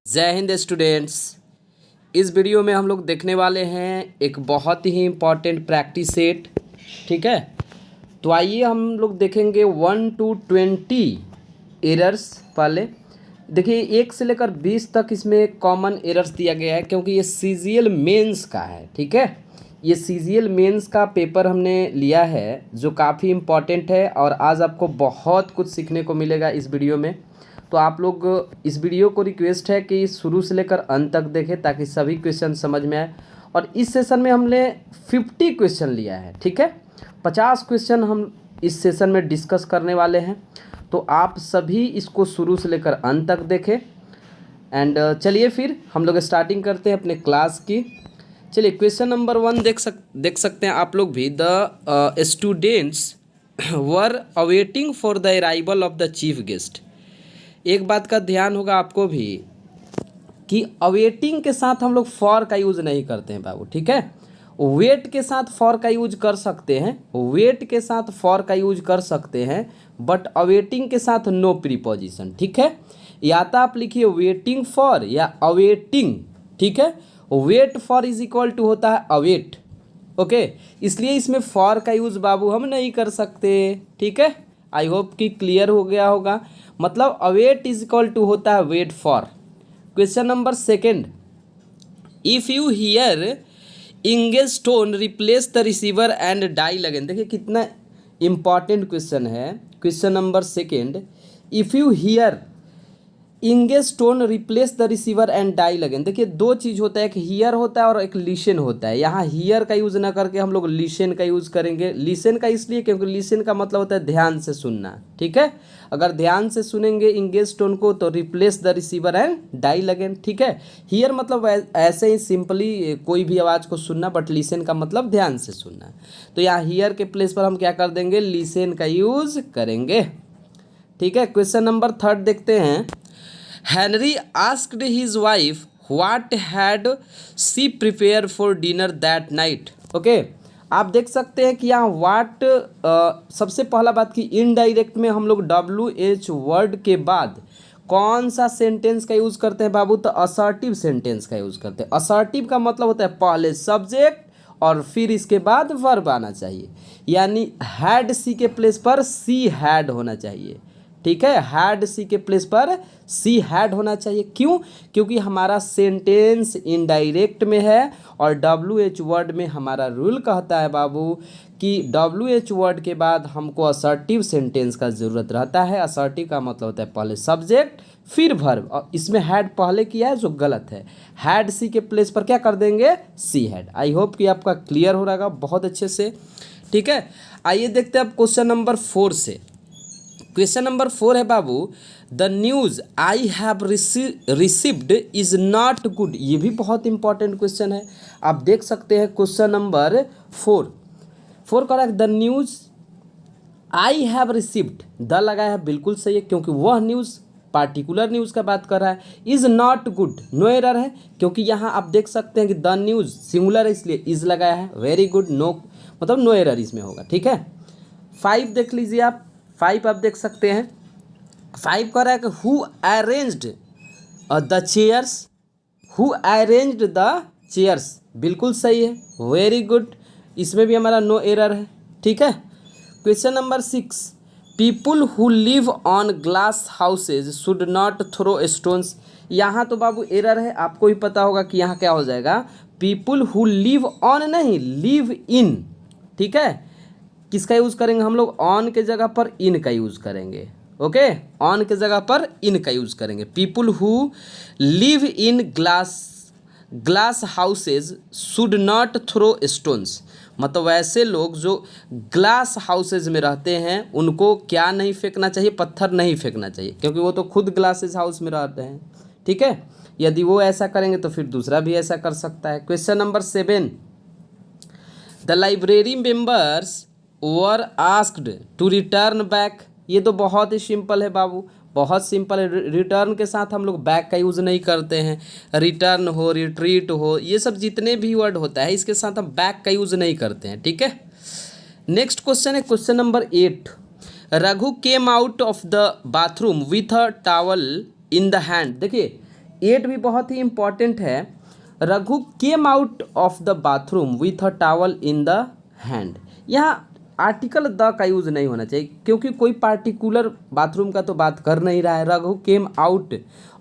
जय हिंद स्टूडेंट्स। इस वीडियो में हम लोग देखने वाले हैं एक बहुत ही इम्पॉर्टेंट प्रैक्टिस सेट। ठीक है, तो आइए हम लोग देखेंगे 1 to 20 एरर्स। पहले देखिए 1 से लेकर 20 तक इसमें कॉमन एरर्स दिया गया है, क्योंकि ये सीजीएल मेंस का है। ठीक है, ये सीजीएल मेंस का पेपर हमने लिया है जो काफ़ी इम्पॉर्टेंट है और आज आपको बहुत कुछ सीखने को मिलेगा इस वीडियो में। तो आप लोग इस वीडियो को रिक्वेस्ट है कि शुरू से लेकर अंत तक देखें ताकि सभी क्वेश्चन समझ में आए। और इस सेशन में हमने 50 क्वेश्चन लिया है। ठीक है, 50 क्वेश्चन हम इस सेशन में डिस्कस करने वाले हैं, तो आप सभी इसको शुरू से लेकर अंत तक देखें। एंड चलिए फिर हम लोग स्टार्टिंग करते हैं अपने क्लास की। चलिए क्वेश्चन नंबर 1 देख सकते हैं आप लोग भी। The students were awaiting for the arrival of the chief guest. एक बात का ध्यान होगा आपको भी कि अवेटिंग के साथ हम लोग फॉर का यूज़ नहीं करते हैं बाबू। ठीक है, वेट के साथ फॉर का यूज कर सकते हैं, वेट के साथ फॉर का यूज कर सकते हैं, बट अवेटिंग के साथ नो प्रीपोजिशन। ठीक है, या तो आप लिखिए वेटिंग फॉर या अवेटिंग। ठीक है, wait for is equal to होता है अवेट। ओके, इसलिए इसमें फॉर का यूज़ बाबू हम नहीं कर सकते। ठीक है, आई होप कि क्लियर हो गया होगा। मतलब अवेट इज इक्वल टू होता है wait for. Question number 2, if you hear engage tone replace the receiver and dial again. देखिए कितना इंपॉर्टेंट क्वेश्चन है। Question number 2, if you hear engage tone replace the receiver and dial again. देखिए दो चीज़ होता है, एक हियर होता है और एक लिसन होता है। यहाँ हियर का यूज़ ना करके हम लोग लिसन का यूज़ करेंगे। लिसन का इसलिए क्योंकि लिसन का मतलब होता है ध्यान से सुनना। ठीक है, अगर ध्यान से सुनेंगे इंगेज टोन को तो replace the receiver and dial again. ठीक है, हियर मतलब ऐसे ही सिंपली कोई भी आवाज़ को सुनना, बट लिसन का मतलब ध्यान से सुनना। तो यहाँ हियर के प्लेस पर हम क्या कर देंगे, लिसन का यूज़ करेंगे। ठीक है, क्वेश्चन नंबर 3 देखते हैं। Henry asked his wife what had she prepared for dinner that night. Okay, आप देख सकते हैं कि यहाँ वाट सबसे पहला बात की इनडायरेक्ट में हम लोग WH वर्ड के बाद कौन सा सेंटेंस का यूज़ करते हैं बाबू, तो असर्टिव सेंटेंस का यूज़ करते हैं। असर्टिव का मतलब होता है पहले सब्जेक्ट और फिर इसके बाद वर्ब आना चाहिए, यानी हैड सी के प्लेस पर सी हैड होना चाहिए। ठीक है, हैड सी के प्लेस पर सी हैड होना चाहिए। क्यों? क्योंकि हमारा सेंटेंस इनडायरेक्ट में है और WH वर्ड में हमारा रूल कहता है बाबू कि WH वर्ड के बाद हमको असर्टिव सेंटेंस का ज़रूरत रहता है। असर्टिव का मतलब होता है पहले सब्जेक्ट फिर वर्ब, और इसमें हैड पहले किया है जो गलत है। हैड सी के प्लेस पर क्या कर देंगे, सी हैड। आई होप कि आपका क्लियर हो रहेगा बहुत अच्छे से। ठीक है, आइए देखते हैं अब क्वेश्चन नंबर 4 से। क्वेश्चन नंबर 4 है बाबू, the news I have received is not good. ये भी बहुत इंपॉर्टेंट क्वेश्चन है। आप देख सकते हैं question number 4 correct. The news I have received, the लगाया है, बिल्कुल सही है, क्योंकि वह न्यूज़ पार्टिकुलर न्यूज़ का बात कर रहा है। Is not good, no error है, क्योंकि यहाँ आप देख सकते हैं कि द न्यूज़ सिंगुलर है इसलिए इज़ लगाया है। वेरी गुड, नो मतलब नो एरर इसमें होगा। ठीक है, 5 देख लीजिए आप। 5 आप देख सकते हैं। 5 कह रहा है कि who arranged the chairs, who arranged the chairs, बिल्कुल सही है, वेरी गुड, इसमें भी हमारा नो एरर है। ठीक है, question number 6, people who live on glass houses should not throw stones. यहाँ तो बाबू एरर है, आपको भी पता होगा कि यहाँ क्या हो जाएगा, पीपुल हु लिव ऑन नहीं, लिव इन। ठीक है, किसका यूज़ करेंगे हम लोग, ऑन के जगह पर इन का यूज़ करेंगे। ओके, ऑन के जगह पर इन का यूज़ करेंगे। People who live in glass houses should not throw stones, मतलब ऐसे लोग जो ग्लास हाउसेज में रहते हैं उनको क्या नहीं फेंकना चाहिए, पत्थर नहीं फेंकना चाहिए, क्योंकि वो तो खुद ग्लासेस हाउस में रहते हैं। ठीक है, यदि वो ऐसा करेंगे तो फिर दूसरा भी ऐसा कर सकता है। Question number 7, the library members were asked to return back. ये तो बहुत ही सिंपल है बाबू, बहुत सिंपल है। रिटर्न के साथ हम लोग बैक का यूज़ नहीं करते हैं। रिटर्न हो, रिट्रीट हो, ये सब जितने भी वर्ड होता है इसके साथ हम बैक का यूज़ नहीं करते हैं। ठीक है, नेक्स्ट क्वेश्चन है question number 8, Raghu came out of the bathroom with a towel in the hand. देखिए 8 भी बहुत ही इंपॉर्टेंट है। Raghu came out of the bathroom with a towel in the hand. यहाँ आर्टिकल द का यूज़ नहीं होना चाहिए, क्योंकि कोई पार्टिकुलर बाथरूम का तो बात कर नहीं रहा है। Raghu came out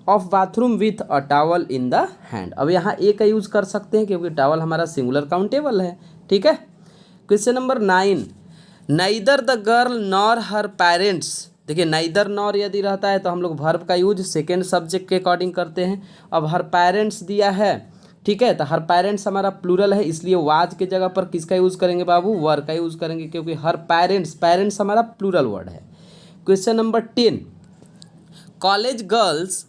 of bathroom with a towel in the hand. अब यहाँ ए का यूज़ कर सकते हैं, क्योंकि टॉवल हमारा सिंगुलर काउंटेबल है। ठीक है। Question number 9, neither the girl nor her parents. देखिए नाइदर नॉर यदि रहता है तो हम लोग वर्ब का यूज सेकेंड सब्जेक्ट के अकॉर्डिंग करते हैं। अब हर पेरेंट्स दिया है, ठीक है, तो हर पेरेंट्स हमारा प्लूरल है, इसलिए वाज के जगह पर किसका यूज़ करेंगे बाबू? वर का यूज़ करेंगे, क्योंकि हर पेरेंट्स, पेरेंट्स हमारा प्लूरल वर्ड है। Question number 10, college girls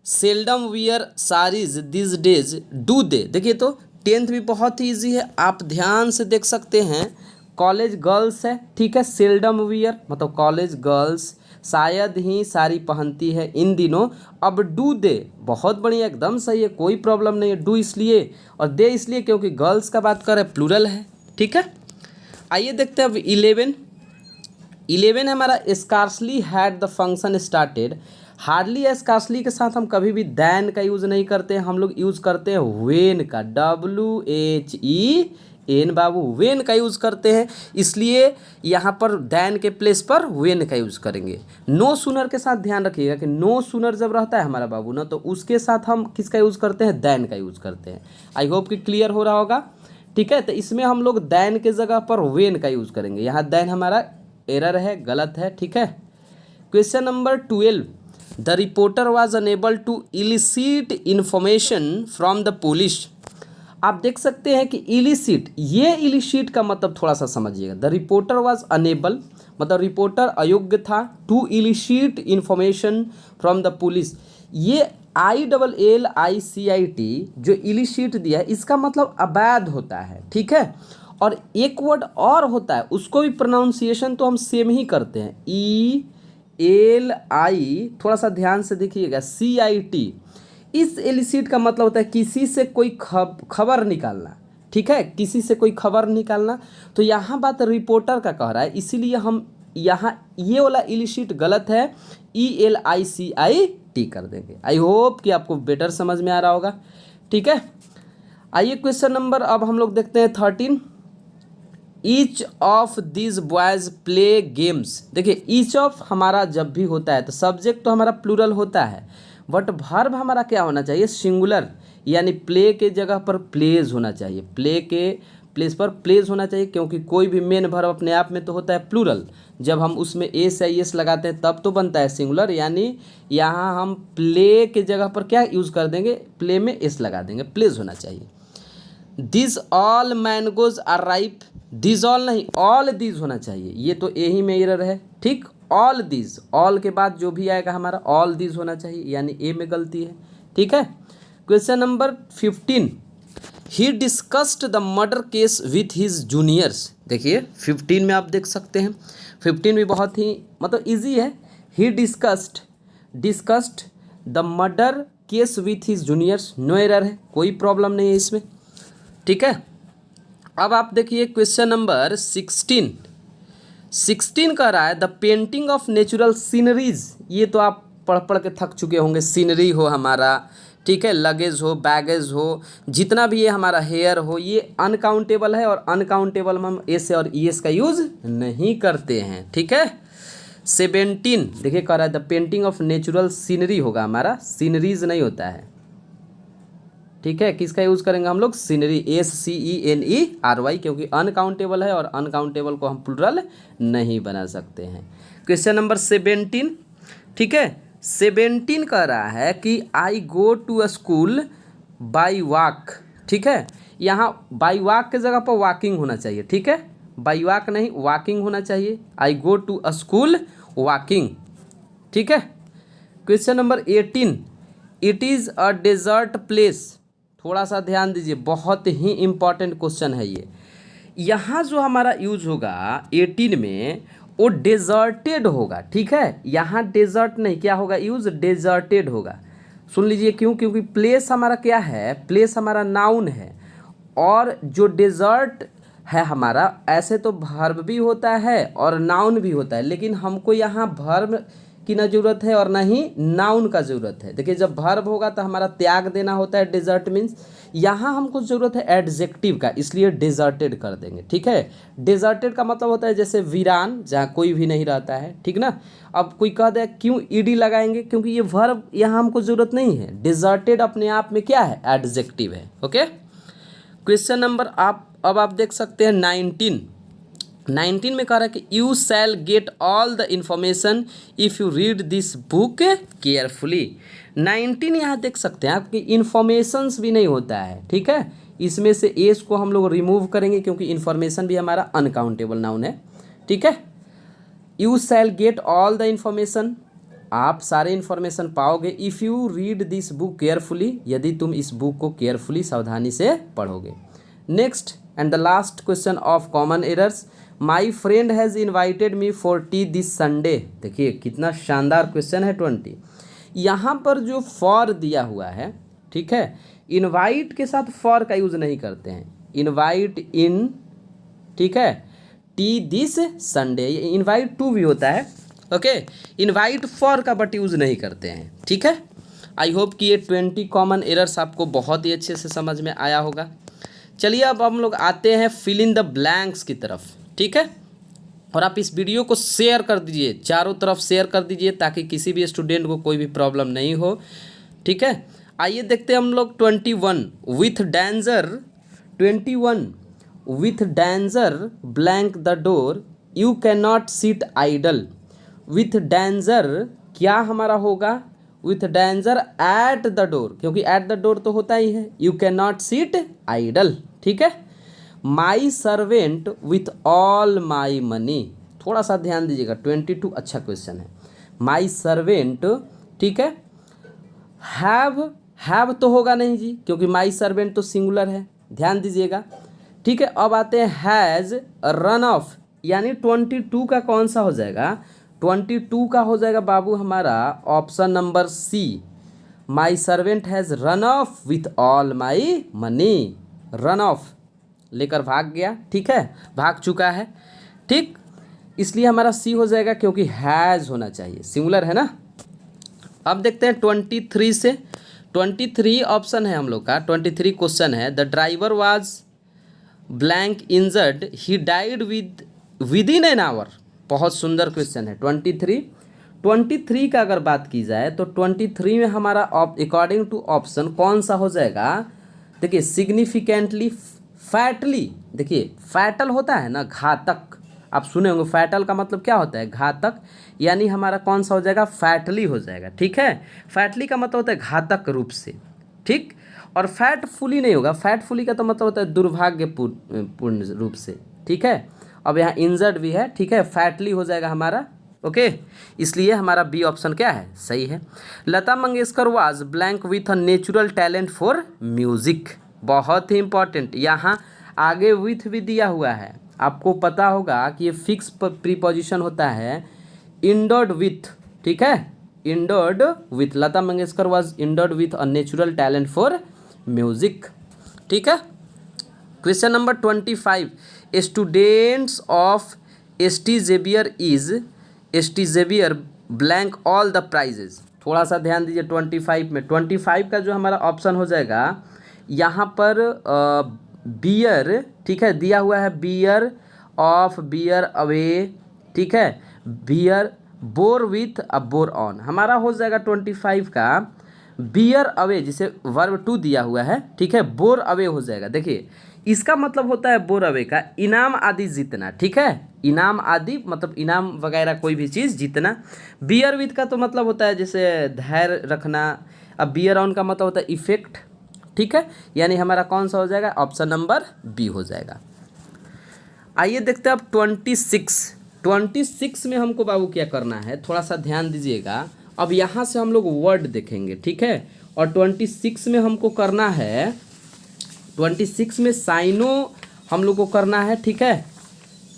seldom wear saris this days do they. देखिए तो 10th भी बहुत ही ईजी है, आप ध्यान से देख सकते हैं। कॉलेज गर्ल्स है, ठीक है, सेल्डम वियर मतलब कॉलेज गर्ल्स शायद ही साड़ी पहनती है इन दिनों। अब डू दे बहुत बढ़िया, एकदम सही है, कोई प्रॉब्लम नहीं है। डू इसलिए और दे इसलिए क्योंकि गर्ल्स का बात कर रहे हैं, प्लूरल है। ठीक है, आइए देखते हैं अब 11 हमारा scarcely had the function started. Hardly या स्कार्सली के साथ हम कभी भी दैन का यूज़ नहीं करते हैं, हम लोग यूज़ करते हैं वेन का, WHEN बाबू, वेन का यूज़ करते हैं, इसलिए यहाँ पर दैन के प्लेस पर वेन का यूज़ करेंगे। नो सूनर के साथ ध्यान रखिएगा कि नो सूनर जब रहता है हमारा बाबू ना, तो उसके साथ हम किसका यूज़ करते हैं? दैन का यूज़ करते हैं। आई होप कि क्लियर हो रहा होगा। ठीक है, तो इसमें हम लोग दैन के जगह पर वेन का यूज़ करेंगे। यहाँ दैन हमारा एरर है, गलत है। ठीक है, question number 12, the reporter was unable to illicit information from the police. आप देख सकते हैं कि इलिसिट, ये इलिसिट का मतलब थोड़ा सा समझिएगा। द रिपोर्टर वॉज अनेबल मतलब रिपोर्टर अयोग्य था, to illicit information from the police. ये ILLICIT जो इलिसिट दिया है, इसका मतलब अवैध होता है। ठीक है, और एक वर्ड और होता है, उसको भी प्रोनाउंसिएशन तो हम सेम ही करते हैं, ELI, थोड़ा सा ध्यान से देखिएगा, CIT। इस एलिसिट का मतलब होता है किसी से कोई खबर निकालना। ठीक है, किसी से कोई खबर निकालना। तो यहाँ बात रिपोर्टर का कह रहा है, इसीलिए हम यहाँ ये वाला इलिसिट गलत है, ELICIT कर देंगे। आई होप कि आपको बेटर समझ में आ रहा होगा। ठीक है, आइए क्वेश्चन नंबर अब हम लोग देखते हैं 13, each of this boys play games. देखिए ईच ऑफ हमारा जब भी होता है तो सब्जेक्ट तो हमारा प्लूरल होता है, बट वर्ब हमारा क्या होना चाहिए? सिंगुलर, यानी प्ले के जगह पर प्लेज होना चाहिए, प्ले के प्लेस पर प्लेज होना चाहिए, क्योंकि कोई भी मेन वर्ब अपने आप में तो होता है प्लूरल। जब हम उसमें एस या एस लगाते हैं तब तो बनता है सिंगुलर, यानी यहाँ हम प्ले के जगह पर क्या यूज़ कर देंगे? प्ले में एस लगा देंगे, प्लेज होना चाहिए। This all mangoes are ripe, this all नहीं, ऑल दिस होना चाहिए, ये तो यही में एरर है। ठीक, ऑल दिस, ऑल के बाद जो भी आएगा हमारा ऑल दिस होना चाहिए, यानी ए में गलती है। ठीक है, question number 15, he discussed the murder case with his juniors. देखिए 15 में आप देख सकते हैं, 15 भी बहुत ही मतलब इजी है। He discussed the murder case with his juniors, no error है, कोई प्रॉब्लम नहीं है इसमें। ठीक है, अब आप देखिए क्वेश्चन नंबर 16 कह रहा है the painting of natural sceneries. ये तो आप पढ़ पढ़ के थक चुके होंगे। सीनरी हो हमारा, ठीक है, लगेज हो, बैगेज हो, जितना भी ये हमारा हेयर हो, ये अनकाउंटेबल है, और अनकाउंटेबल में हम एस और ईएस का यूज़ नहीं करते हैं। ठीक है, 17 देखिए कह रहा है the painting of natural scenery होगा हमारा, सीनरीज नहीं होता है। ठीक है, किसका यूज़ करेंगे हम लोग? सीनरी, SCENERY, क्योंकि अनकाउंटेबल है और अनकाउंटेबल को हम प्लूरल नहीं बना सकते हैं। क्वेश्चन नंबर 17, ठीक है, 17 कह रहा है कि I go to a school by walk. ठीक है, यहाँ बाई वॉक के जगह पर वॉकिंग होना चाहिए। ठीक है, बाई वॉक नहीं, वॉकिंग होना चाहिए। I go to a school walking. ठीक है, question number 18, it is a desert place. थोड़ा सा ध्यान दीजिए, बहुत ही इम्पॉर्टेंट क्वेश्चन है ये। यहाँ जो हमारा यूज होगा 18 में, वो डेजर्टेड होगा। ठीक है, यहाँ डेजर्ट नहीं, क्या होगा यूज? डेजर्टेड होगा। सुन लीजिए क्यों? क्योंकि प्लेस हमारा क्या है? प्लेस हमारा नाउन है, और जो डेजर्ट है हमारा, ऐसे तो वर्ब भी होता है और नाउन भी होता है, लेकिन हमको यहाँ वर्ब की ना ज़रूरत है और ना ही नाउन का ज़रूरत है। देखिए जब वर्ब होगा तो हमारा त्याग देना होता है, डिजर्ट मीन्स। यहाँ हमको ज़रूरत है एडजेक्टिव का, इसलिए डिजर्टेड कर देंगे। ठीक है, डिजर्टेड का मतलब होता है जैसे वीरान, जहाँ कोई भी नहीं रहता है। ठीक ना। अब कोई कह दे क्यों ईडी लगाएंगे, क्योंकि ये वर्ब यहाँ हमको ज़रूरत नहीं है। डिजर्टेड अपने आप में क्या है, एडजेक्टिव है। ओके, क्वेश्चन नंबर अब आप देख सकते हैं 19 में कह रहा है कि you shall get all the information if you read this book carefully. 19 यहाँ देख सकते हैं आपकी इन्फॉर्मेशंस भी नहीं होता है। ठीक है, इसमें से एस को हम लोग रिमूव करेंगे क्योंकि इन्फॉर्मेशन भी हमारा अनकाउंटेबल नाउन है। ठीक है, you shall get all the information, आप सारे इन्फॉर्मेशन पाओगे। If you read this book carefully, यदि तुम इस बुक को केयरफुली सावधानी से पढ़ोगे। Next and the last question of common errors, my friend has invited me for T this Sunday. देखिए कितना शानदार क्वेश्चन है 20। यहाँ पर जो फॉर दिया हुआ है, ठीक है, इनवाइट के साथ फॉर का यूज़ नहीं करते हैं। इनवाइट इन, ठीक है, टी दिस संडे, ये इनवाइट टू भी होता है। ओके, इनवाइट फॉर का बट यूज़ नहीं करते हैं। ठीक है, आई होप कि ये 20 कॉमन एरर्स आपको बहुत ही अच्छे से समझ में आया होगा। चलिए अब हम लोग आते हैं फिल इन द ब्लैंक्स की तरफ। ठीक है, और आप इस वीडियो को शेयर कर दीजिए, चारों तरफ शेयर कर दीजिए ताकि किसी भी स्टूडेंट को कोई भी प्रॉब्लम नहीं हो। ठीक है, आइए देखते हैं हम लोग 21 with danger. 21 with danger blank the door, you can not sit idle. With danger क्या हमारा होगा, with danger at the door, क्योंकि एट द डोर तो होता ही है। You can not sit idle. ठीक है, my servant with all my money, थोड़ा सा ध्यान दीजिएगा, 22 अच्छा क्वेश्चन है। माई सर्वेंट, ठीक है, हैव तो होगा नहीं जी, क्योंकि माई सर्वेंट तो सिंगुलर है, ध्यान दीजिएगा। ठीक है, अब आते हैं हैज़ रन ऑफ, यानी 22 का कौन सा हो जाएगा, 22 का हो जाएगा बाबू हमारा option number C, my servant has run off with all my money. Run off लेकर भाग गया, ठीक है, भाग चुका है। ठीक, इसलिए हमारा सी हो जाएगा क्योंकि हैज़ होना चाहिए, सिंगुलर है ना। अब देखते हैं 23 से। 23 ऑप्शन है हम लोग का, 23 क्वेश्चन है, the driver was blank injured, he died with in an hour. बहुत सुंदर क्वेश्चन है 23 का अगर बात की जाए तो 23 में हमारा अकॉर्डिंग टू ऑप्शन कौन सा हो जाएगा, देखिए सिग्निफिकेंटली, फैटली। देखिए फैटल होता है ना, घातक, आप सुने होंगे, फैटल का मतलब क्या होता है, घातक, यानी हमारा कौन सा हो जाएगा, फैटली हो जाएगा। ठीक है, फैटली का मतलब होता है घातक रूप से। ठीक, और फैटफुली नहीं होगा, फैटफुली का तो मतलब होता है दुर्भाग्यपूर्ण रूप से। ठीक है, अब यहाँ इंजर्ड भी है, ठीक है, फैटली हो जाएगा हमारा। ओके, इसलिए हमारा बी ऑप्शन क्या है, सही है। Lata Mangeshkar was blank with a natural talent for music. बहुत ही इंपॉर्टेंट, यहाँ आगे विथ भी दिया हुआ है, आपको पता होगा कि ये फिक्स प्रीपोजिशन होता है, इंडोर्ड विथ। ठीक है, endowed with, Lata Mangeshkar was endowed with a natural talent for music. ठीक है, question number 25, students of S T. Xavier is, S T. Xavier blank all the prizes. थोड़ा सा ध्यान दीजिए 25 में, 25 का जो हमारा ऑप्शन हो जाएगा यहाँ पर बियर, ठीक है, दिया हुआ है बियर ऑफ, बियर अवे, ठीक है, bear bore with a bore on, हमारा हो जाएगा 25 का बियर अवे, जिसे वर्ब टू दिया हुआ है, ठीक है, बोर अवे हो जाएगा। देखिए इसका मतलब होता है बोर अवे का इनाम आदि जीतना। ठीक है, इनाम आदि मतलब इनाम वगैरह कोई भी चीज़ जीतना। बियर विथ का तो मतलब होता है जैसे धैर्य रखना। अब बियर ऑन का मतलब होता है इफेक्ट। ठीक है, यानी हमारा कौन सा हो जाएगा, ऑप्शन नंबर बी हो जाएगा। आइए देखते हैं अब 26 में हमको बाबू क्या करना है, थोड़ा सा ध्यान दीजिएगा। अब यहाँ से हम लोग वर्ड देखेंगे, ठीक है, और 26 में हमको करना है, 26 में साइनो हम लोग को करना है। ठीक है,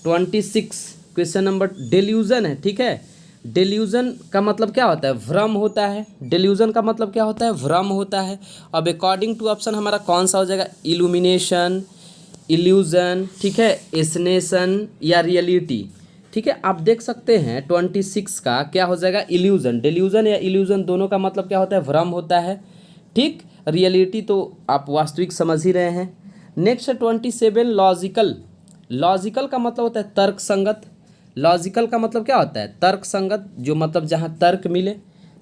26 क्वेश्चन नंबर डेल्यूजन है। ठीक है, डेल्यूजन का मतलब क्या होता है, भ्रम होता है। डेल्यूजन का मतलब क्या होता है, भ्रम होता है। अब अकॉर्डिंग टू ऑप्शन हमारा कौन सा हो जाएगा, इल्यूमिनेशन, इल्यूजन, ठीक है, एसनेशन या रियलिटी। ठीक है, आप देख सकते हैं 26 का क्या हो जाएगा, इल्यूजन। डिल्यूजन या इल्यूजन दोनों का मतलब क्या होता है, भ्रम होता है। ठीक, रियलिटी तो आप वास्तविक समझ ही रहे हैं। Next 27 logical. लॉजिकल का मतलब होता है तर्क संगत। लॉजिकल का मतलब क्या होता है, तर्क संगत, जो मतलब जहाँ तर्क मिले।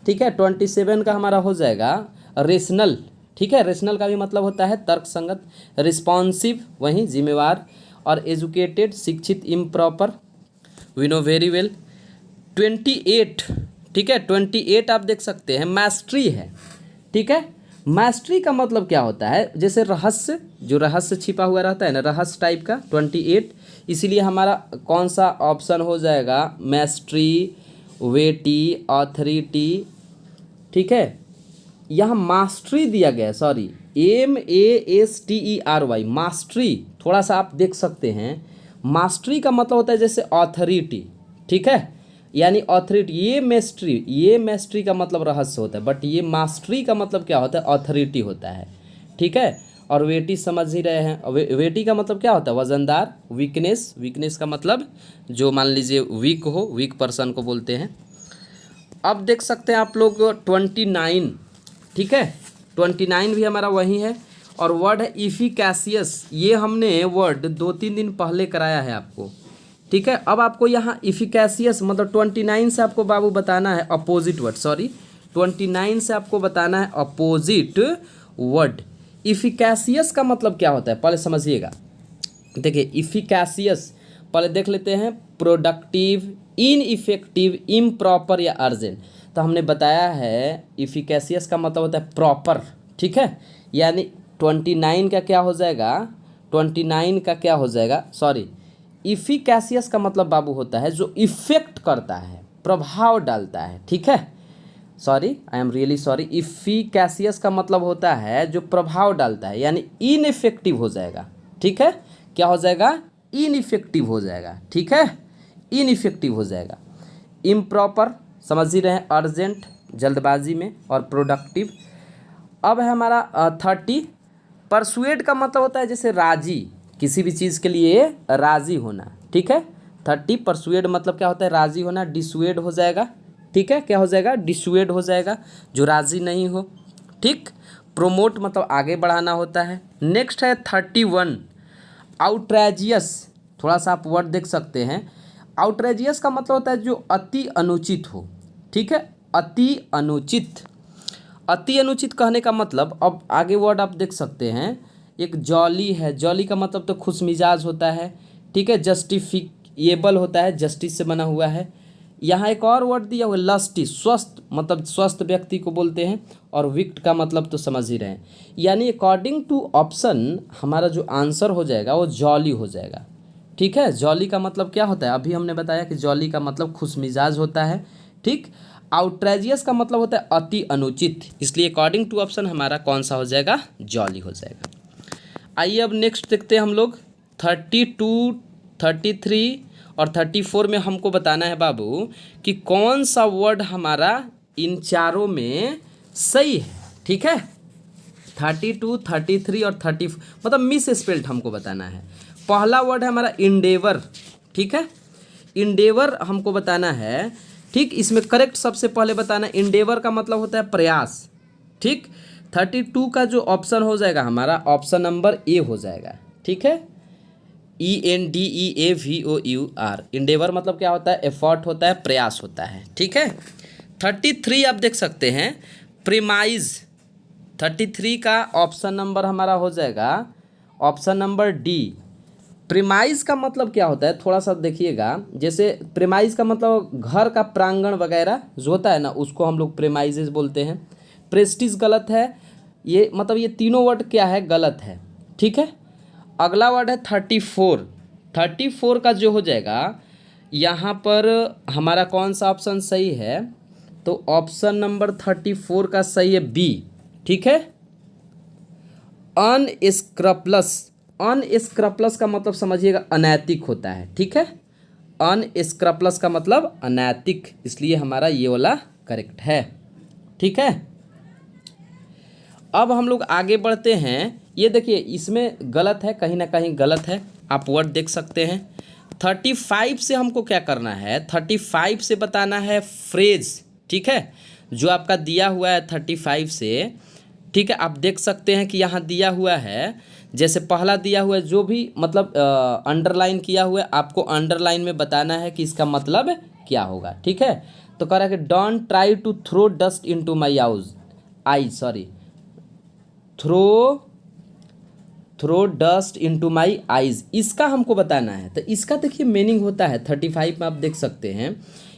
ठीक है, 27 का हमारा हो जाएगा रेशनल। ठीक है, रेशनल का भी मतलब होता है तर्क संगत। रिस्पॉन्सिव वहीं जिम्मेवार, और एजुकेटेड शिक्षित, improper we know very well. 28, ठीक है, 28 आप देख सकते हैं मैस्ट्री है। ठीक है, मैस्ट्री का मतलब क्या होता है, जैसे रहस्य, जो रहस्य छिपा हुआ रहता है ना, रहस्य टाइप का 28। इसीलिए हमारा कौन सा ऑप्शन हो जाएगा, मैस्ट्री, वेटी, ऑथोरिटी। ठीक है, यहाँ मास्टरी दिया गया है, सॉरी, MASTERY, मास्टरी। थोड़ा सा आप देख सकते हैं, मास्टरी का मतलब होता है जैसे ऑथोरिटी। ठीक है, यानी ऑथोरिटी, ये मैस्ट्री का मतलब रहस्य होता है, बट ये मास्टरी का मतलब क्या होता है, ऑथोरिटी होता है। ठीक है, और वेटी समझ ही रहे हैं, वेटी का मतलब क्या होता है, वजनदार। वीकनेस, वीकनेस का मतलब जो मान लीजिए वीक हो, वीक पर्सन को बोलते हैं। अब देख सकते हैं आप लोग 29। ठीक है, 29 भी हमारा वही है, और वर्ड है इफिकैसियस। ये हमने वर्ड 2-3 दिन पहले कराया है आपको। ठीक है, अब आपको यहाँ इफिकैसियस मतलब 29 से आपको बाबू बताना है अपोजिट वर्ड, सॉरी 29 से आपको बताना है अपोजिट वर्ड। इफिकैसियस का मतलब क्या होता है पहले समझिएगा। देखिए इफिकैसियस पहले देख लेते हैं, प्रोडक्टिव, इनइफेक्टिव, इम्प्रॉपर या अर्जेंट। तो हमने बताया है इफिकैसियस का मतलब होता है प्रॉपर। ठीक है, यानी 29 का क्या हो जाएगा, 29 का क्या हो जाएगा, सॉरी, इफिकैसियस का मतलब बाबू होता है जो इफेक्ट करता है, प्रभाव डालता है। ठीक है, sorry, I am really sorry, efficacious का मतलब होता है जो प्रभाव डालता है, यानी इनइफेक्टिव हो जाएगा। ठीक है, क्या हो जाएगा, इनइफेक्टिव हो जाएगा। ठीक है, इनइफेक्टिव हो जाएगा। इम्प्रॉपर समझ ही रहे हैं, अर्जेंट, जल्दबाजी में, और प्रोडक्टिव। अब है हमारा 30। परसुएड का मतलब होता है जैसे राजी, किसी भी चीज़ के लिए राजी होना। ठीक है, 30 परसुएड मतलब क्या होता है, राजी होना। डिसुएड हो जाएगा। ठीक है, क्या हो जाएगा, डिसुएड हो जाएगा, जो राजी नहीं हो। ठीक, प्रोमोट मतलब आगे बढ़ाना होता है। नेक्स्ट है 31 आउट्रेजियस। थोड़ा सा आप वर्ड देख सकते हैं, आउट्रेजियस का मतलब होता है जो अति अनुचित हो। ठीक है, अति अनुचित। अति अनुचित कहने का मतलब, अब आगे वर्ड आप देख सकते हैं, एक जॉली है, जॉली का मतलब तो खुश मिजाज होता है। ठीक है, जस्टिफिएबल होता है, जस्टिस से बना हुआ है। यहाँ एक और वर्ड दिया हुआ है लस्टी, स्वस्थ मतलब स्वस्थ व्यक्ति को बोलते हैं, और विक्ट का मतलब तो समझ ही रहे हैं। यानी अकॉर्डिंग टू ऑप्शन हमारा जो आंसर हो जाएगा वो जॉली हो जाएगा। ठीक है, जॉली का मतलब क्या होता है, अभी हमने बताया कि जॉली का मतलब खुश मिजाज होता है। ठीक, आउट्रेजियस का मतलब होता है अति अनुचित, इसलिए अकॉर्डिंग टू ऑप्शन हमारा कौन सा हो जाएगा, जॉली हो जाएगा। आइए अब नेक्स्ट देखते हैं हम लोग 32, 33 और 34 में हमको बताना है बाबू कि कौन सा वर्ड हमारा इन चारों में सही है। ठीक है, 32, 33 और 34 मतलब मिस स्पेल्ड हमको बताना है। पहला वर्ड है हमारा इंडेवर। ठीक है, इंडेवर हमको बताना है। ठीक, इसमें करेक्ट सबसे पहले बताना है, इंडेवर का मतलब होता है प्रयास। ठीक, 32 का जो ऑप्शन हो जाएगा हमारा ऑप्शन नंबर ए हो जाएगा। ठीक है, ENDEAVOUR, इंडेवर मतलब क्या होता है, एफर्ट होता है, प्रयास होता है। ठीक है, 33 आप देख सकते हैं प्रीमाइज। 33 का ऑप्शन नंबर हमारा हो जाएगा ऑप्शन नंबर डी। प्रीमाइज का मतलब क्या होता है, थोड़ा सा देखिएगा, जैसे प्रीमाइज का मतलब घर का प्रांगण वगैरह जो होता है ना, उसको हम लोग प्रीमाइजेज बोलते हैं। प्रेस्टिज गलत है, ये मतलब ये तीनों वर्ड क्या है, गलत है। ठीक है, अगला वर्ड है 34। 34 का जो हो जाएगा यहाँ पर हमारा कौन सा ऑप्शन सही है, तो ऑप्शन नंबर 34 का सही है बी। ठीक है, अनस्क्रपलस। अनस्क्रपलस का मतलब समझिएगा अनैतिक होता है। ठीक है, अनस्क्रपलस का मतलब अनैतिक, इसलिए हमारा ये वाला करेक्ट है। ठीक है, अब हम लोग आगे बढ़ते हैं। ये देखिए इसमें गलत है, कहीं ना कहीं गलत है, आप वर्ड देख सकते हैं। 35 से हमको क्या करना है, 35 से बताना है फ्रेज, ठीक है, जो आपका दिया हुआ है 35 से, ठीक है। आप देख सकते हैं कि यहाँ दिया हुआ है, जैसे पहला दिया हुआ है जो भी मतलब अंडरलाइन किया हुआ है, आपको अंडरलाइन में बताना है कि इसका मतलब क्या होगा, ठीक है। तो कह रहा है कि don't try to throw dust into my throw dust into my eyes, इसका हमको बताना है। तो इसका देखिए मीनिंग होता है 35 में आप देख सकते हैं,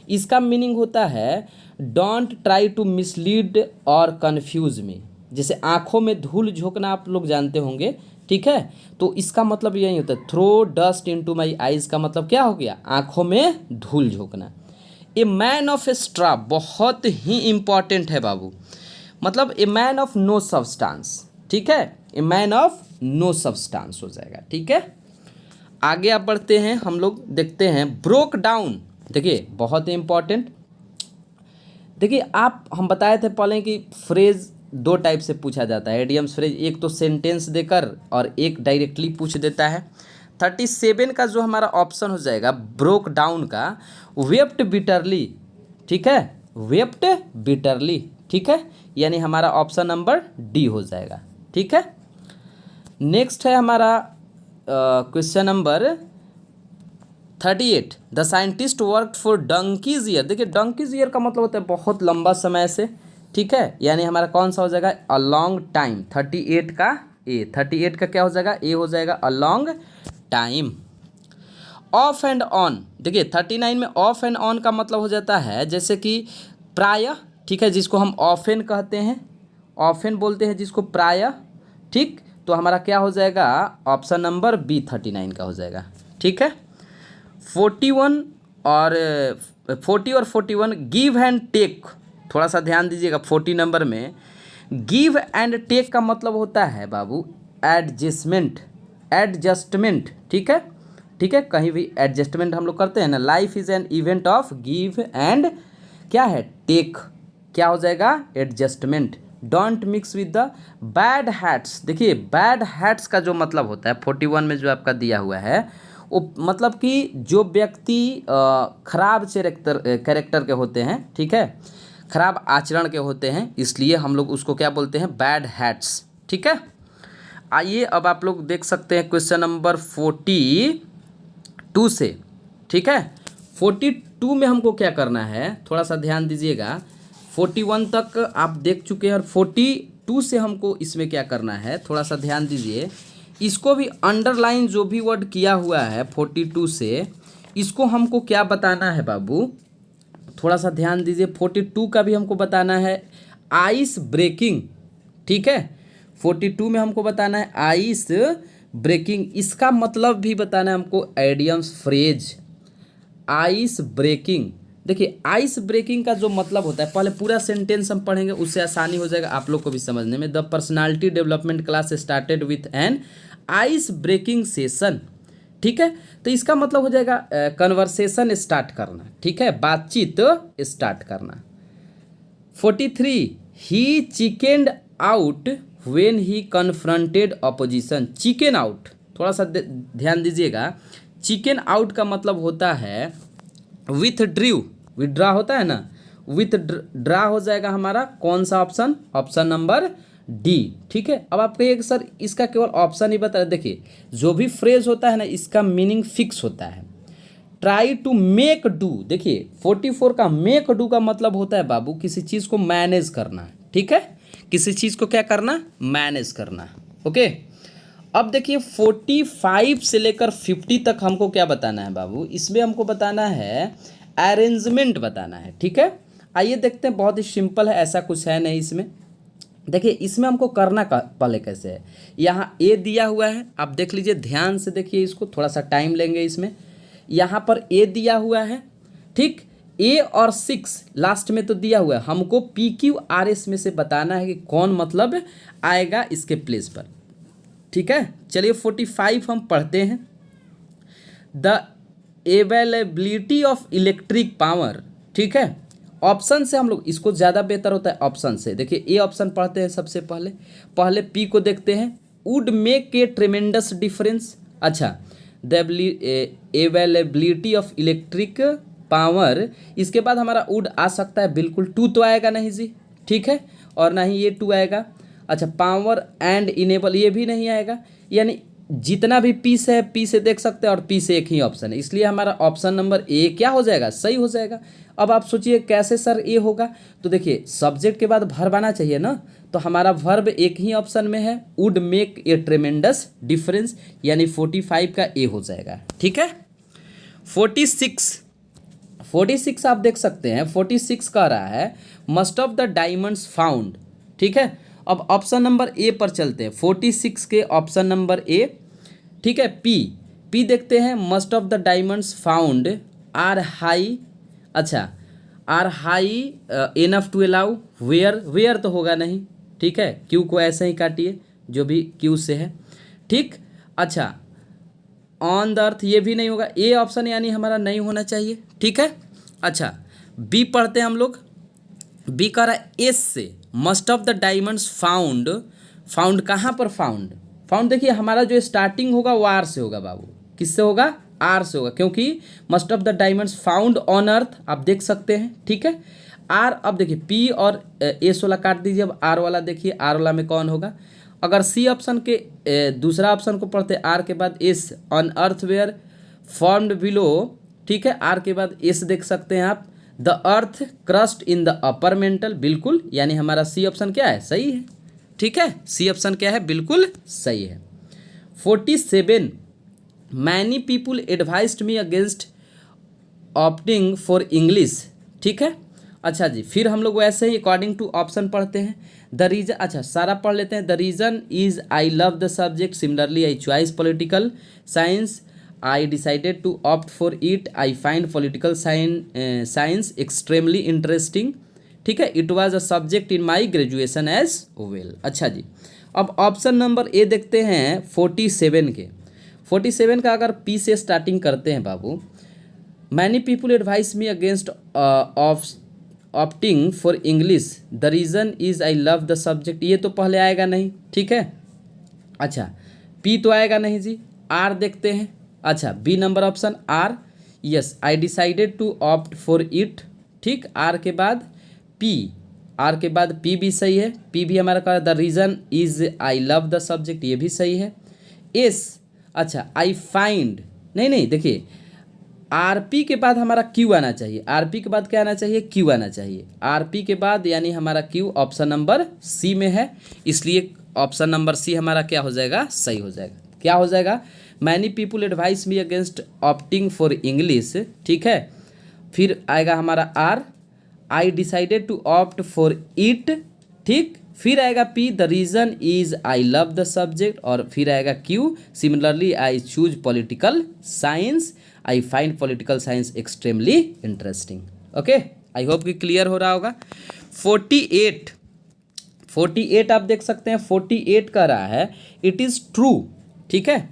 इसका मीनिंग होता है डोंट ट्राई टू मिसलीड और कन्फ्यूज मी। जैसे आँखों में धूल झोंकना आप लोग जानते होंगे, ठीक है, तो इसका मतलब यही होता है, throw dust into my eyes का मतलब क्या हो गया, आँखों में धूल झोंकना। A man of a straw बहुत ही इम्पॉर्टेंट है बाबू, मतलब a man of no substance, ठीक है, a man of no substance हो जाएगा, ठीक है। आगे आप बढ़ते हैं, हम लोग देखते हैं ब्रोक डाउन। देखिए बहुत ही इम्पॉर्टेंट, देखिए आप हम बताए थे पहले कि फ्रेज दो टाइप से पूछा जाता है, एडियम्स फ्रेज, एक तो सेंटेंस देकर और एक डायरेक्टली पूछ देता है। 37 का जो हमारा ऑप्शन हो जाएगा ब्रोक डाउन का, वेप्ट बिटरली, ठीक है, वेप्ट बिटरली, ठीक है, यानी हमारा ऑप्शन नंबर डी हो जाएगा, ठीक है। नेक्स्ट है हमारा question number 38, the scientist work for donkeys year. देखिए डंकीज ईयर का मतलब होता है बहुत लंबा समय से, ठीक है, यानी हमारा कौन सा हो जाएगा, अ लॉन्ग टाइम। 38 का ए, 38 का क्या हो जाएगा, ए हो जाएगा, a long time. Of and on, देखिए 39 में ऑफ एंड ऑन का मतलब हो जाता है जैसे कि प्रायः, ठीक है, जिसको हम ऑफेन कहते हैं, ऑफेन बोलते हैं जिसको प्रायः, ठीक, तो हमारा क्या हो जाएगा, ऑप्शन नंबर बी 39 का हो जाएगा, ठीक है। 41 और 40 और 41 गिव एंड टेक, थोड़ा सा ध्यान दीजिएगा। 40 नंबर में गिव एंड टेक का मतलब होता है बाबू एडजस्टमेंट, ठीक है, ठीक है, कहीं भी एडजस्टमेंट हम लोग करते हैं ना। Life is an event of give and क्या है, टेक, क्या हो जाएगा, adjustment. Don't mix with the bad hats, देखिए बैड हैट्स का जो मतलब होता है 41 में जो आपका दिया हुआ है, वो मतलब कि जो व्यक्ति खराब कैरेक्टर के होते हैं, ठीक है, खराब आचरण के होते हैं, इसलिए हम लोग उसको क्या बोलते हैं, बैड हैट्स, ठीक है। आइए अब आप लोग देख सकते हैं क्वेश्चन नंबर 42 से, ठीक है। 42 में हमको क्या करना है, थोड़ा सा ध्यान दीजिएगा। 41 तक आप देख चुके हैं और 42 से हमको इसमें क्या करना है, थोड़ा सा ध्यान दीजिए। इसको भी अंडरलाइन जो भी वर्ड किया हुआ है 42 से, इसको हमको क्या बताना है बाबू, थोड़ा सा ध्यान दीजिए। 42 का भी हमको बताना है आइस ब्रेकिंग, ठीक है, 42 में हमको बताना है आइस ब्रेकिंग, इसका मतलब भी बताना है हमको एडियम्स फ्रेज, आइस ब्रेकिंग। देखिए आइस ब्रेकिंग का जो मतलब होता है, पहले पूरा सेंटेंस हम पढ़ेंगे, उससे आसानी हो जाएगा आप लोग को भी समझने में। The personality development class started with an ice breaking session, ठीक है, तो इसका मतलब हो जाएगा कन्वर्सेशन स्टार्ट करना, ठीक है, बातचीत स्टार्ट करना। 43 he chickened out when he confronted opposition, chicken out, थोड़ा सा ध्यान दीजिएगा। चिकन आउट का मतलब होता है विथड्रा होता है ना, विथड्रा हो जाएगा हमारा कौन सा ऑप्शन, ऑप्शन नंबर डी, ठीक है। अब आप कहिए कि सर इसका केवल ऑप्शन ही बता, देखिए जो भी फ्रेज होता है ना, इसका मीनिंग फिक्स होता है। ट्राई टू मेक डू, देखिए 44 का मेक डू का मतलब होता है बाबू किसी चीज़ को मैनेज करना, ठीक है, किसी चीज़ को क्या करना, मैनेज करना, ओके। अब देखिए 45 से लेकर 50 तक हमको क्या बताना है बाबू, इसमें हमको बताना है अरेंजमेंट बताना है, ठीक है। आइए देखते हैं, बहुत ही सिंपल है, ऐसा कुछ है नहीं इसमें। देखिए इसमें हमको करना पहले कैसे है, यहाँ ए दिया हुआ है, आप देख लीजिए ध्यान से देखिए इसको, थोड़ा सा टाइम लेंगे इसमें। यहाँ पर ए दिया हुआ है, ठीक, ए और 6 लास्ट में तो दिया हुआ है, हमको PQRS में से बताना है कि कौन मतलब आएगा इसके प्लेस पर, ठीक है। चलिए 45 हम पढ़ते हैं। The availability of electric power, ठीक है, ऑप्शन से हम लोग इसको ज़्यादा बेहतर होता है ऑप्शन से। देखिए ए ऑप्शन पढ़ते हैं सबसे पहले पी को देखते हैं, would make a tremendous difference. अच्छा, the availability of electric power, इसके बाद हमारा वुड आ सकता है, बिल्कुल टू तो आएगा नहीं जी, ठीक है, और ना ही ये टू आएगा। अच्छा, पावर एंड इनेबल ये भी नहीं आएगा, यानी जितना भी पी से देख सकते हैं और पी से एक ही ऑप्शन है, इसलिए हमारा ऑप्शन नंबर ए क्या हो जाएगा, सही हो जाएगा। अब आप सोचिए कैसे सर ए होगा, तो देखिए सब्जेक्ट के बाद वर्ब आना चाहिए ना, तो हमारा वर्ब एक ही ऑप्शन में है, would make a tremendous difference, यानी 45 का ए हो जाएगा, ठीक है। 46 आप देख सकते हैं, 46 कह रहा है must of the diamonds found, ठीक है। अब ऑप्शन नंबर ए पर चलते हैं, 46 के ऑप्शन नंबर ए, ठीक है। पी देखते हैं, must of the diamonds found are high, अच्छा are high enough to allow where तो होगा नहीं, ठीक है, क्यू को ऐसे ही काटिए जो भी क्यू से है, ठीक। अच्छा, ऑन द अर्थ ये भी नहीं होगा, ए ऑप्शन यानी हमारा नहीं होना चाहिए, ठीक है। अच्छा, बी पढ़ते हैं हम लोग, बी कह रहा है एस से must of the diamonds found कहाँ पर फाउंड देखिए हमारा जो स्टार्टिंग होगा वो आर से होगा बाबू, किससे होगा, आर से होगा, क्योंकि must of the diamonds found on earth आप देख सकते हैं, ठीक है। आर, अब देखिए पी और एस वाला काट दीजिए, अब आर वाला देखिए, आर वाला में कौन होगा, अगर सी ऑप्शन के दूसरा ऑप्शन को पढ़ते आर के बाद S, on earth were formed below, ठीक है, आर के बाद एस देख सकते हैं आप, the earth crust in the upper mantle, बिल्कुल, यानी हमारा सी ऑप्शन क्या है, सही है, ठीक है, सी ऑप्शन क्या है, बिल्कुल सही है। 47 many people advised me against opting for English, ठीक है। अच्छा जी, फिर हम लोग वैसे ही अकॉर्डिंग टू ऑप्शन पढ़ते हैं, द रीजन, अच्छा सारा पढ़ लेते हैं, the reason is I love the subject, similarly I choice political science, I decided to opt for it. I find political science extremely interesting. ठीक है, it was a subject in my graduation as well. अच्छा जी, अब option number A देखते हैं 47 के, 47 का अगर P से स्टार्टिंग करते हैं बाबू, many people advice me against opting for English, the reason is I love the subject, ये तो पहले आएगा नहीं, ठीक है। अच्छा, पी तो आएगा नहीं जी, आर देखते हैं, अच्छा B number option R, yes I decided to opt for it, ठीक, आर के बाद पी, आर के बाद पी भी सही है, पी भी हमारा कहा, the reason is I love the subject, ये भी सही है। एस, अच्छा आई फाइंड, नहीं देखिए आर पी के बाद हमारा क्यू आना चाहिए, आर पी के बाद क्या आना चाहिए, क्यू आना चाहिए, आर पी के बाद यानी हमारा क्यू ऑप्शन नंबर सी में है, इसलिए ऑप्शन नंबर सी हमारा क्या हो जाएगा, सही हो जाएगा, क्या हो जाएगा, many people advice me against opting for English, ठीक है। फिर आएगा हमारा R, I decided to opt for it, ठीक, फिर आएगा P, the reason is I love the subject, और फिर आएगा Q, similarly I choose political science, I find political science extremely interesting. Okay, I hope कि क्लियर हो रहा होगा। 48 आप देख सकते हैं, 48 कह रहा है इट इज़ ट्रू, ठीक है,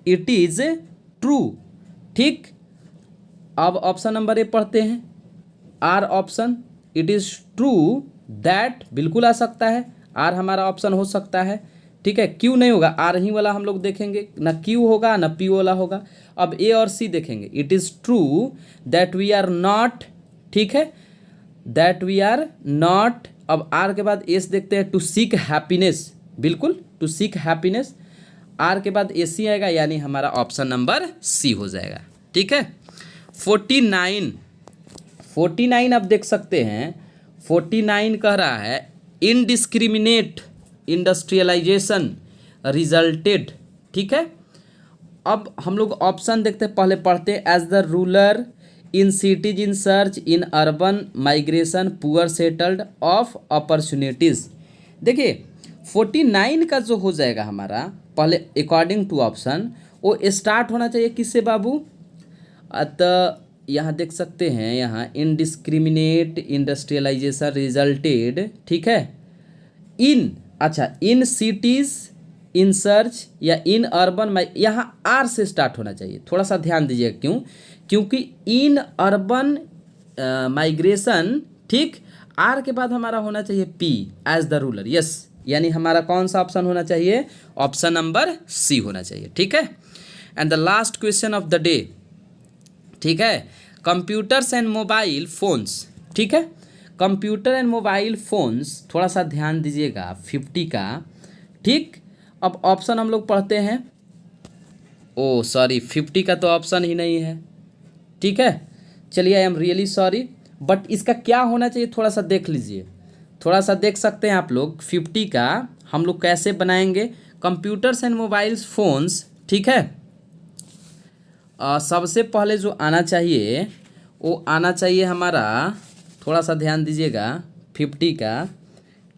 इट इज़ ट्रू, ठीक। अब ऑप्शन नंबर ए पढ़ते हैं, R option, it is true that, बिल्कुल आ सकता है, आर हमारा ऑप्शन हो सकता है, ठीक है, क्यू नहीं होगा, आर ही वाला हम लोग देखेंगे, ना क्यू होगा ना पी वाला होगा। अब ए और सी देखेंगे, it is true that we are not, ठीक है, दैट वी आर नॉट, अब आर के बाद एस देखते हैं, टू सीक हैप्पीनेस, बिल्कुल टू सीक हैप्पीनेस, आर के बाद ए सी आएगा, यानी हमारा ऑप्शन नंबर सी हो जाएगा, ठीक है। 49 आप देख सकते हैं, 49 कह रहा है इनडिस्क्रिमिनेट इंडस्ट्रियलाइजेशन रिजल्टेड, ठीक है। अब हम लोग ऑप्शन देखते हैं, पहले पढ़ते हैं, as the rural in cities in search in urban migration poor settled of opportunities. देखिए 49 का जो हो जाएगा हमारा, पहले अकॉर्डिंग टू ऑप्शन वो स्टार्ट होना चाहिए किससे बाबू, तो यहाँ देख सकते हैं, यहाँ इनडिस्क्रिमिनेट इंडस्ट्रियलाइजेशन रिजल्टेड, ठीक है, इन, अच्छा इन सिटीज़ इन सर्च या इन अर्बन, यहाँ आर से स्टार्ट होना चाहिए, थोड़ा सा ध्यान दीजिएगा, क्यों, क्योंकि इन अर्बन माइग्रेशन, ठीक, आर के बाद हमारा होना चाहिए P as the rural, yes, यानी हमारा कौन सा ऑप्शन होना चाहिए, ऑप्शन नंबर सी होना चाहिए, ठीक है। And the last question of the day, ठीक है, कंप्यूटर्स एंड मोबाइल फोन्स, ठीक है, कंप्यूटर एंड मोबाइल फोन्स, थोड़ा सा ध्यान दीजिएगा 50 का, ठीक। अब ऑप्शन हम लोग पढ़ते हैं, ओ सॉरी 50 का तो ऑप्शन ही नहीं है, ठीक है, चलिए आई एम रियली सॉरी, बट इसका क्या होना चाहिए थोड़ा सा देख लीजिए, थोड़ा सा देख सकते हैं आप लोग 50 का हम लोग कैसे बनाएंगे, कंप्यूटर्स एंड मोबाइल्स फोन्स, ठीक है। सबसे पहले जो आना चाहिए वो आना चाहिए हमारा, थोड़ा सा ध्यान दीजिएगा 50 का,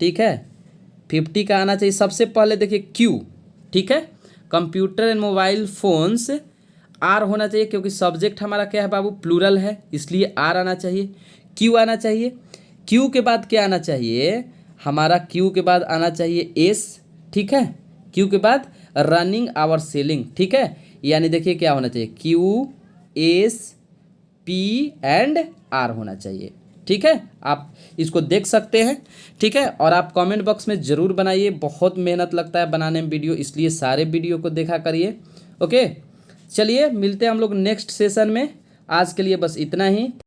ठीक है, 50 का आना चाहिए सबसे पहले, देखिए क्यू, ठीक है, computer and mobile phones, R होना चाहिए क्योंकि सब्जेक्ट हमारा क्या है बाबू, प्लूरल है, इसलिए आर आना चाहिए, क्यू आना चाहिए, क्यू के बाद क्या आना चाहिए हमारा, क्यू के बाद आना चाहिए एस, ठीक है, क्यू के बाद रनिंग आवर सेलिंग, ठीक है, यानी देखिए क्या होना चाहिए, Q S P and R होना चाहिए, ठीक है, आप इसको देख सकते हैं, ठीक है, और आप कमेंट बॉक्स में ज़रूर बनाइए, बहुत मेहनत लगता है बनाने में वीडियो, इसलिए सारे वीडियो को देखा करिए, ओके। चलिए मिलते हैं हम लोग नेक्स्ट सेशन में, आज के लिए बस इतना ही।